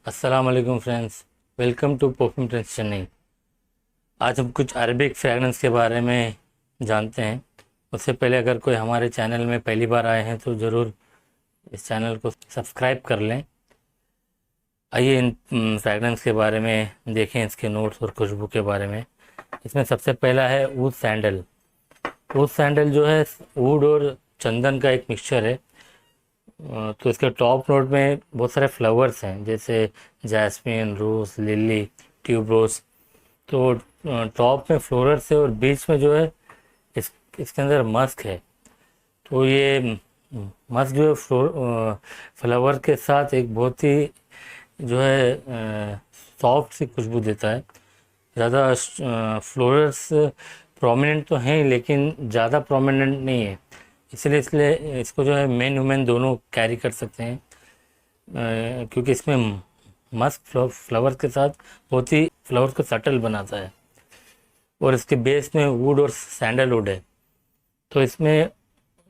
अस्सलाम वालेकुम friends, welcome to perfume trends Chennai. आज हम कुछ अरबिक फ्रेगरेंस के बारे में जानते हैं। उससे पहले अगर कोई हमारे चैनल में पहली बार आए हैं तो ज़रूर इस चैनल को सब्सक्राइब कर लें। आइए इन फ्रेगरेंस के बारे में देखें, इसके नोट्स और खुशबू के बारे में। इसमें सबसे पहला है ऊद सैंडल। ऊद सैंडल जो है ऊड और चंदन का एक मिक्सचर है। तो इसके टॉप नोट में बहुत सारे फ्लावर्स हैं, जैसे जैस्मिन, रोज, लिली, ट्यूबरोज। तो टॉप में फ्लोरल्स है और बीच में जो है इसके अंदर मस्क है। तो ये मस्क जो है फ्लावर के साथ एक बहुत ही जो है सॉफ्ट सी खुशबू देता है। ज़्यादा फ्लोरल्स प्रोमिनेंट तो हैं लेकिन ज़्यादा प्रोमिनेंट नहीं है, इसलिए इसको जो है मेन वुमेन दोनों कैरी कर सकते हैं। क्योंकि इसमें मस्क फ्लावर के साथ बहुत ही फ्लावर को सटल बनाता है और इसके बेस में वुड और सैंडलवुड है। तो इसमें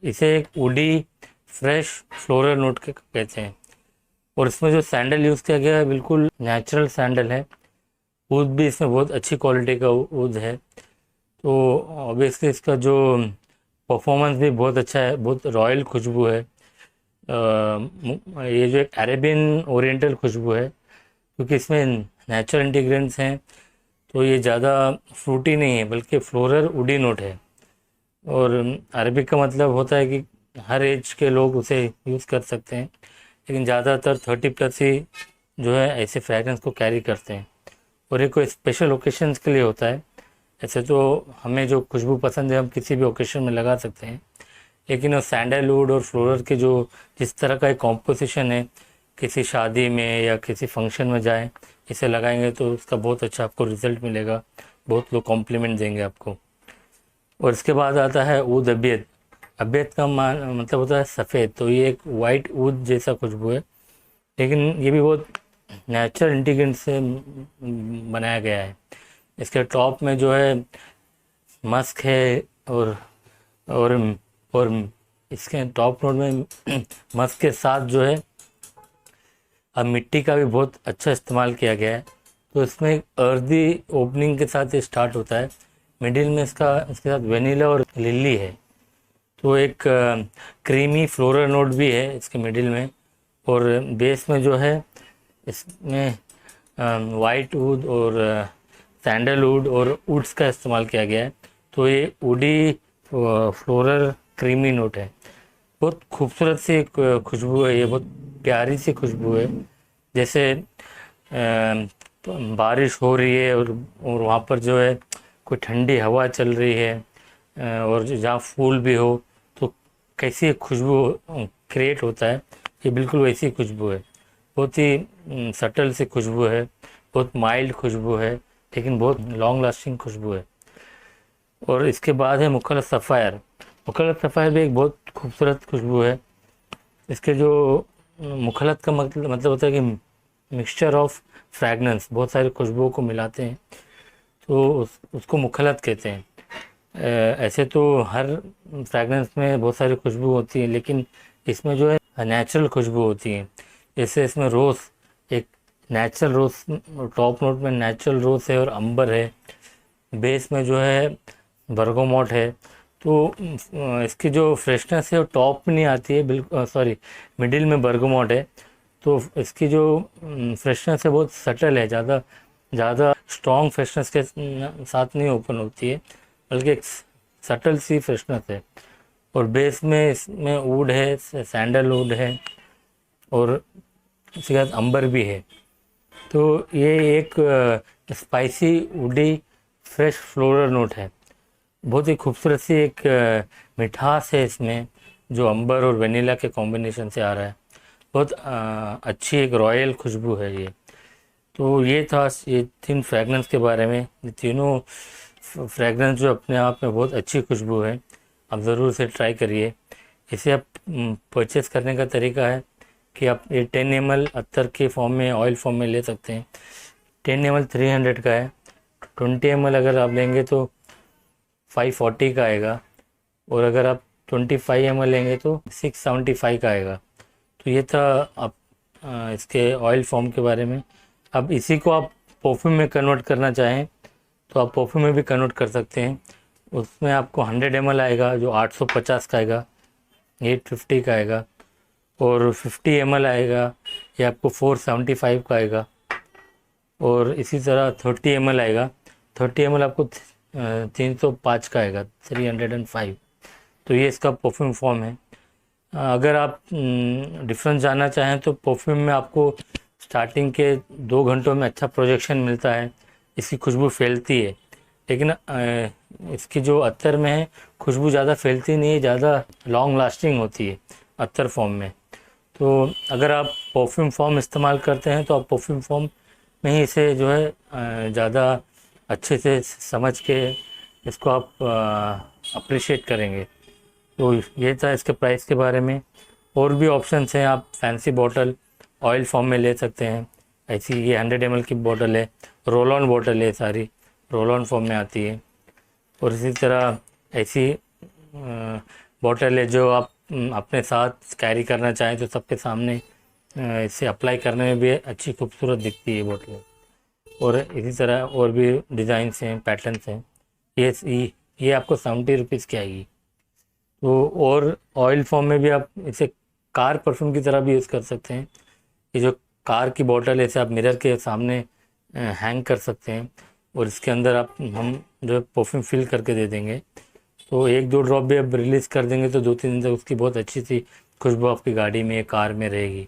इसे एक वुडी फ्रेश फ्लोरल नोट के कहते हैं। और इसमें जो सैंडल यूज़ किया गया है बिल्कुल नेचुरल सैंडल है। वुड भी इसमें बहुत अच्छी क्वालिटी का वुड है। तो ऑब्वियसली इसका जो परफॉर्मेंस भी बहुत अच्छा है, बहुत रॉयल खुशबू है। ये जो एक अरेबियन ओरिएंटल खुशबू है, क्योंकि इसमें नेचुरल इंग्रेडिएंट्स हैं तो ये ज़्यादा फ्रूटी नहीं है बल्कि फ्लोरल वुडी नोट है। और अरबिक का मतलब होता है कि हर एज के लोग उसे यूज़ कर सकते हैं, लेकिन ज़्यादातर 30+ ही जो है ऐसे फ्रेगरेंस को कैरी करते हैं और ये कोई स्पेशल ओकेशंस के लिए होता है। ऐसे तो हमें जो खुशबू पसंद है हम किसी भी ओकेशन में लगा सकते हैं, लेकिन वो सैंडलवुड और फ्लोरल के जो जिस तरह का एक कॉम्पोजिशन है, किसी शादी में या किसी फंक्शन में जाएं इसे लगाएंगे तो उसका बहुत अच्छा आपको रिजल्ट मिलेगा, बहुत लोग कॉम्प्लीमेंट देंगे आपको। और इसके बाद आता है ऊद अबियत। अबियत का मतलब होता है सफ़ेद। तो ये एक वाइट ऊद जैसा खुशबू है, लेकिन ये भी बहुत नेचुरल इंग्रेडिएंट से बनाया गया है। इसके टॉप में जो है मस्क है और और और इसके टॉप नोट में मस्क के साथ जो है अब मिट्टी का भी बहुत अच्छा इस्तेमाल किया गया है। तो इसमें एक अर्दी ओपनिंग के साथ ये स्टार्ट होता है। मिडिल में इसके साथ वेनिला और लिली है। तो एक क्रीमी फ्लोरल नोट भी है इसके मिडिल में। और बेस में जो है इसमें वाइट वुड और सैंडलवुड और वुड्स का इस्तेमाल किया गया है। तो ये वुडी फ्लोरल क्रीमी नोट है। बहुत खूबसूरत सी खुशबू है, ये बहुत प्यारी सी खुशबू है। जैसे बारिश हो रही है और वहाँ पर जो है कोई ठंडी हवा चल रही है और जहाँ फूल भी हो तो कैसी खुशबू क्रिएट होता है, ये बिल्कुल वैसी खुशबू है। बहुत ही सटल सी खुशबू है, बहुत माइल्ड खुशबू है, लेकिन बहुत लॉन्ग लास्टिंग खुशबू है। और इसके बाद है मुखल्लत सफ़ायर। मुखल्लत सफ़ायर भी एक बहुत खूबसूरत खुशबू है। इसके जो मुखल्लत का मतलब होता है कि मिक्सचर ऑफ फ्रैगनेंस, बहुत सारी खुशबुओं को मिलाते हैं तो उसको मुखल्लत कहते हैं। ऐसे तो हर फ्रैगनेंस में बहुत सारी खुशबू होती है, लेकिन इसमें जो है नेचुरल खुशबू होती है। जैसे इसमें रोज़, एक नेचुरल रोज़ टॉप नोट में नेचुरल रोज़ है और अंबर है। बेस में जो है बर्गोमोट है। तो इसकी जो फ्रेशनेस है वो टॉप में नहीं आती है, बिल्कुल सॉरी, मिडिल में बर्गोमोट है। तो इसकी जो फ्रेशनेस है बहुत सटल है, ज़्यादा स्ट्रॉन्ग फ्रेशनेस के साथ नहीं ओपन होती है, बल्कि एक सटल सी फ्रेशनेस है। और बेस में इसमें वुड है, सैंडलवुड है और इसके साथ अंबर भी है। तो ये एक spicy woody fresh floral note है। बहुत ही खूबसूरत सी एक मिठास है इसमें, जो अंबर और वेनिला के कॉम्बिनेशन से आ रहा है। बहुत अच्छी एक रॉयल खुशबू है ये। तो ये था ये 3 फ्रेगरेंस के बारे में। ये तीनों फ्रेगरेंस जो अपने आप में बहुत अच्छी खुशबू है, आप ज़रूर इसे ट्राई करिए। इसे आप परचेज़ करने का तरीका है कि आप ये 10 ml अत्तर के फॉर्म में, ऑयल फॉर्म में ले सकते हैं। 10 ml 300 का है, 20 ml अगर आप लेंगे तो 540 का आएगा, और अगर आप 25 ml लेंगे तो 675 का आएगा। तो ये था आप इसके ऑयल फॉर्म के बारे में। अब इसी को आप परफ्यूम में कन्वर्ट करना चाहें तो आप परफ्यूम में भी कन्वर्ट कर सकते हैं। उसमें आपको 100 ml आएगा जो 850 का आएगा, 850 का आएगा, और 50 ml आएगा ये आपको 475 का आएगा, और इसी तरह 30 ml आएगा, 30 ml आपको 305 का आएगा, 305। तो ये इसका परफ्यूम फॉर्म है। अगर आप डिफरेंस जानना चाहें तो परफ्यूम में आपको स्टार्टिंग के 2 घंटों में अच्छा प्रोजेक्शन मिलता है, इसकी खुशबू फैलती है, लेकिन इसकी जो अत्तर में है खुशबू ज़्यादा फैलती नहीं है, ज़्यादा लॉन्ग लास्टिंग होती है अत्तर फॉर्म में। तो अगर आप परफ्यूम फॉर्म इस्तेमाल करते हैं तो आप परफ्यूम फॉर्म में ही इसे जो है ज़्यादा अच्छे से समझ के इसको आप अप्रिशिएट करेंगे। तो ये था इसके प्राइस के बारे में। और भी ऑप्शंस हैं, आप फैंसी बॉटल ऑयल फॉर्म में ले सकते हैं। ऐसी ये 100 ml की बॉटल है, रोल ऑन बॉटल है, सारी रोल ऑन फॉर्म में आती है। और इसी तरह ऐसी बॉटल है जो आप अपने साथ कैरी करना चाहें तो सबके सामने इसे अप्लाई करने में भी अच्छी खूबसूरत दिखती है बॉटल। और इसी तरह और भी डिज़ाइंस हैं, पैटर्न्स हैं। ये आपको 70 रुपीज़ की आएगी। तो और ऑयल फॉर्म में भी आप इसे कार परफ्यूम की तरह भी यूज़ कर सकते हैं। ये जो कार की बॉटल है इसे आप मिरर के सामने हैंग कर सकते हैं, और इसके अंदर हम जो है परफ्यूम फिल करके दे देंगे। तो 1-2 ड्रॉप भी अब रिलीज़ कर देंगे तो 2-3 दिन तक उसकी बहुत अच्छी सी खुशबू आपकी गाड़ी में, कार में रहेगी।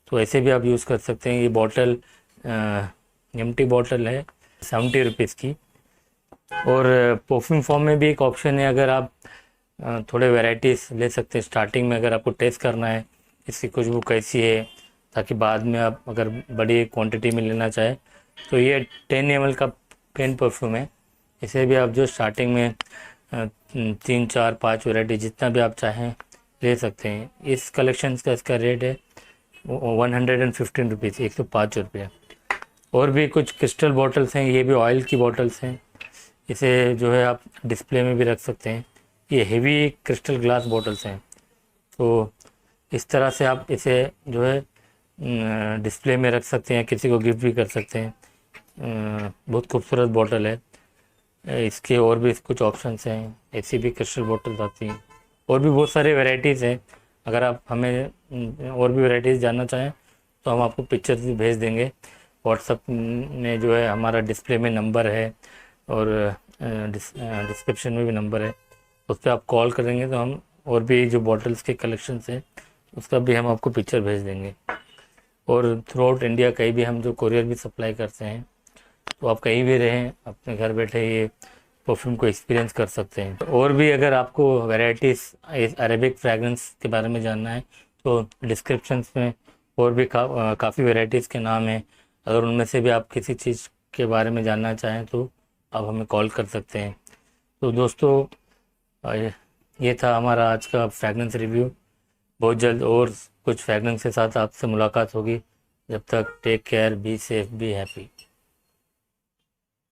तो ऐसे भी आप यूज़ कर सकते हैं। ये बॉटल एम्प्टी बॉटल है 70 रुपीज़ की। और परफ्यूम फॉर्म में भी एक ऑप्शन है, अगर आप थोड़े वैराइटीज़ ले सकते हैं स्टार्टिंग में, अगर आपको टेस्ट करना है इसकी खुशबू कैसी है, ताकि बाद में आप अगर बड़ी क्वांटिटी में लेना चाहें। तो ये 10 ml का पेन परफ्यूम है। इसे भी आप जो स्टार्टिंग में 3, 4, 5 वैरायटी जितना भी आप चाहें ले सकते हैं। इस कलेक्शन का इसका रेट है 115 रुपीज़, 105 रुपये। और भी कुछ क्रिस्टल बॉटल्स हैं, ये भी ऑयल की बॉटल्स हैं। इसे जो है आप डिस्प्ले में भी रख सकते हैं। ये हेवी क्रिस्टल ग्लास बॉटल्स हैं। तो इस तरह से आप इसे जो है डिस्प्ले में रख सकते हैं, किसी को गिफ्ट भी कर सकते हैं। बहुत खूबसूरत बॉटल है। इसके और भी कुछ ऑप्शंस हैं, ऐसी भी क्रिस्टल बॉटल्स आती हैं। और भी बहुत सारी वैरायटीज़ हैं। अगर आप हमें और भी वैरायटीज़ जानना चाहें तो हम आपको पिक्चर्स भी भेज देंगे। व्हाट्सएप में जो है हमारा डिस्प्ले में नंबर है, और डिस्क्रिप्शन में भी नंबर है, उस पर आप कॉल करेंगे तो हम और भी जो बॉटल्स के कलेक्शंस हैं उसका भी हम आपको पिक्चर भेज देंगे। और थ्रू आउट इंडिया कहीं भी हम जो कोरियर भी सप्लाई करते हैं, तो आप कहीं भी रहें अपने घर बैठे ये परफ्यूम को एक्सपीरियंस कर सकते हैं। और भी अगर आपको वैरायटीज़ अरेबिक फ्रैग्रेंस के बारे में जानना है तो डिस्क्रिप्शंस में और भी काफ़ी वैरायटीज़ के नाम हैं। अगर उनमें से भी आप किसी चीज़ के बारे में जानना चाहें तो आप हमें कॉल कर सकते हैं। तो दोस्तों ये था हमारा आज का फ्रैग्रेंस रिव्यू। बहुत जल्द और कुछ फ्रैग्रेंस के साथ आपसे मुलाकात होगी। जब तक take care, be safe, be happy.